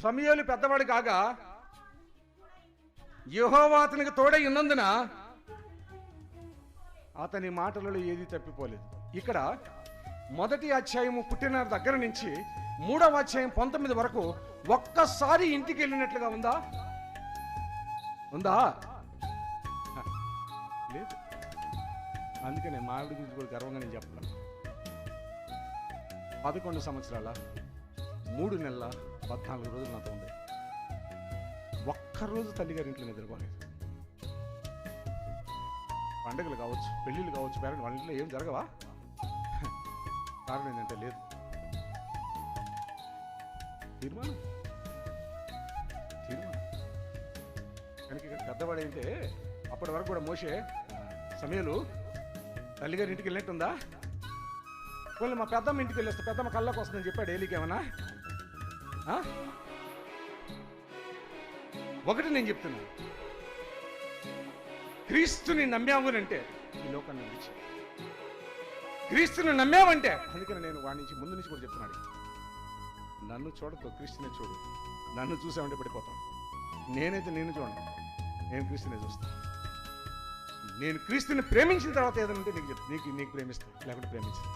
సమూయేలు పెద్దవాడు కాగా యెహోవా అతనికి తోడై ఉన్నందున అతని మాటలలో ఏది తప్పిపోలేదు. ఇక్కడ మొదటి అధ్యాయము పుట్టిన దగ్గర నుంచి 3వ అధ్యాయం 19 వరకు ఒక్కసారి ఇంటికి వెళ్ళినట్లుగా ఉందా? లేదు. అందుకనే మా ఆవిడ గురించి కూడా గర్వంగా నేను చెప్పలేను. 11 సంవత్సరాల 3 నెలల 14 రోజులు నాతో ఉంది. ఒక్కరోజు తల్లిగారి ఇంట్లో నిద్రపోలేదు. పండుగలు కావచ్చు, పెళ్ళిళ్ళు కావచ్చు, పేరెంట్ వాళ్ళ ఇంట్లో ఏం జరగవా? కారణం ఏంటంటే లేదు. తీర్మానం కనుక ఇక్కడ పెద్దవాడైతే అప్పటి వరకు కూడా మోషే సమూయేలు తల్లిగారి ఇంటికి వెళ్ళినట్టుందా? వాళ్ళు మా పెద్దమ్మ ఇంటికి వెళ్ళేస్తే పెద్దమ్మ కళ్ళకు వస్తుందని చెప్పాడు ఏలికి ఏమన్నా? ఒకటి నేను చెప్తున్నాను, క్రీస్తుని నమ్మావునంటే ఈ లోకాన్ని నమ్మించి క్రీస్తుని నమ్మావంటే, అందుకని నేను వాడి నుంచి ముందు నుంచి కూడా చెప్తున్నాడు, నన్ను చూడతో క్రీస్తునే చూడు. నన్ను చూసామంటే పడిపోతాను. నేనైతే నేను చూడండి, నేను క్రీస్తునే చూస్తాను. నేను క్రీస్తుని ప్రేమించిన తర్వాత ఏదైనా ఉంటే నీకు చెప్తాను, నీకు ప్రేమిస్తాను, లేకుంటే ప్రేమించాను.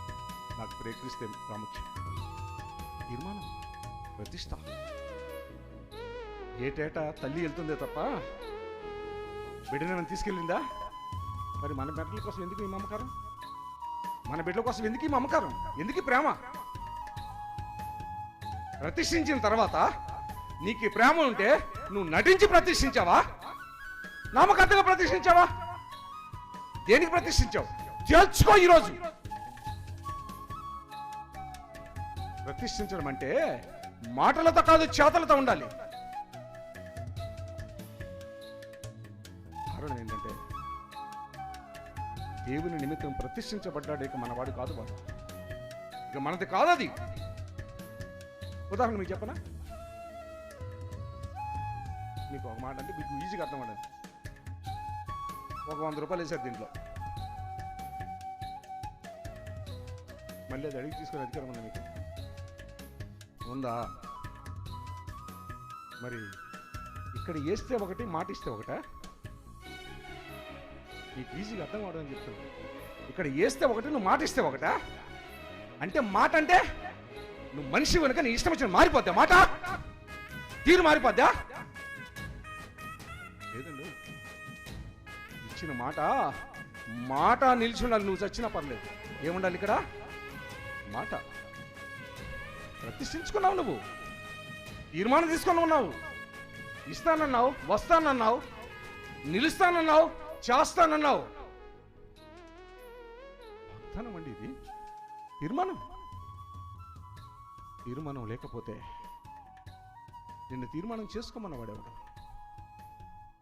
నాకు క్రీస్తే ప్రాముఖ్యం. తీర్మానం, ప్రతిష్ట. ఏటేటా తల్లి వెళ్తుందే తప్ప బిడ్డను తీసుకెళ్ళిందా? మరి మన బిడ్డల కోసం ఎందుకు ఈ మమకారం? మన బిడ్డల కోసం ఎందుకు ఈ మమకారం? ఎందుకు ప్రేమ? ప్రతిష్ఠించిన తర్వాత నీకు ఈ ప్రేమ ఉంటే నువ్వు నటించి ప్రతిష్ఠించావా? నామకర్తగా ప్రతిష్ఠించావా? దేనికి ప్రతిష్ఠించావు? తేల్చుకో. ఈరోజు ప్రతిష్ఠించడం అంటే మాటలతో కాదు, చేతలతో ఉండాలి. కారణం ఏంటంటే దేవుని నిమిత్తం ప్రతిష్ఠించబడ్డాడు. ఇక మనవాడు కాదు, వాడు ఇక మనది కాదు. అది ఉదాహరణ మీకు చెప్పనా? మీకు ఒక మాట అంటే మీకు ఈజీగా అర్థం అవ్వదు. ఒక 100 రూపాయలు వేసారు దీంట్లో, మళ్ళీ అది అడిగి తీసుకునే అధికారం ఉందా మీకు? ఉందా? మరి ఇక్కడ వేస్తే ఒకటి, మాట ఇస్తే ఒకట? నీకు ఈజీగా అర్థం అవడం చెప్తున్నాను. ఇక్కడ వేస్తే ఒకటి, నువ్వు మాట ఇస్తే ఒకట. అంటే మాట అంటే నువ్వు మనిషి కనుక నీ ఇష్టం వచ్చిన మారిపోద్దా? మాట తీరు మారిపోద్దా? లేదండి, ఇచ్చిన మాట నిలిచి ఉండాలి. నువ్వు చచ్చినా పర్లేదు. ఏముండాలి ఇక్కడ? మాట. ప్రతిష్ఠించుకున్నావు, నువ్వు తీర్మానం తీసుకొని ఉన్నావు. ఇస్తానన్నావు, వస్తానన్నావు, నిలుస్తానన్నావు, చేస్తానన్నావు. వాగ్దానం అండి ఇది. తీర్మానం లేకపోతే నిన్ను తీర్మానం చేసుకోమన్నవాడేవాడు.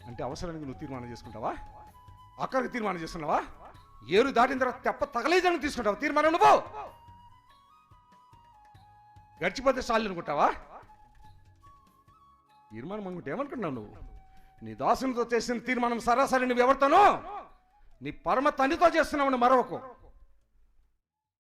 అంటే అవసరానికి నువ్వు తీర్మానం చేసుకుంటావా? అక్కడికి తీర్మానం చేసుకున్నావా? ఏరు దాటిన తర్వాత తెప్ప తగలేదని తీసుకుంటావా తీర్మానం? నువ్వు గడిచిపోతే చాలు అనుకుంటావా? తీర్మానం అనుకుంటే ఏమనుకుంటున్నావు నువ్వు? నీ దాసునితో చేసిన తీర్మానం సరాసరి నువ్వు ఎవరితోనో నీ పరమ తండ్రితో చేస్తున్నావు. మరొక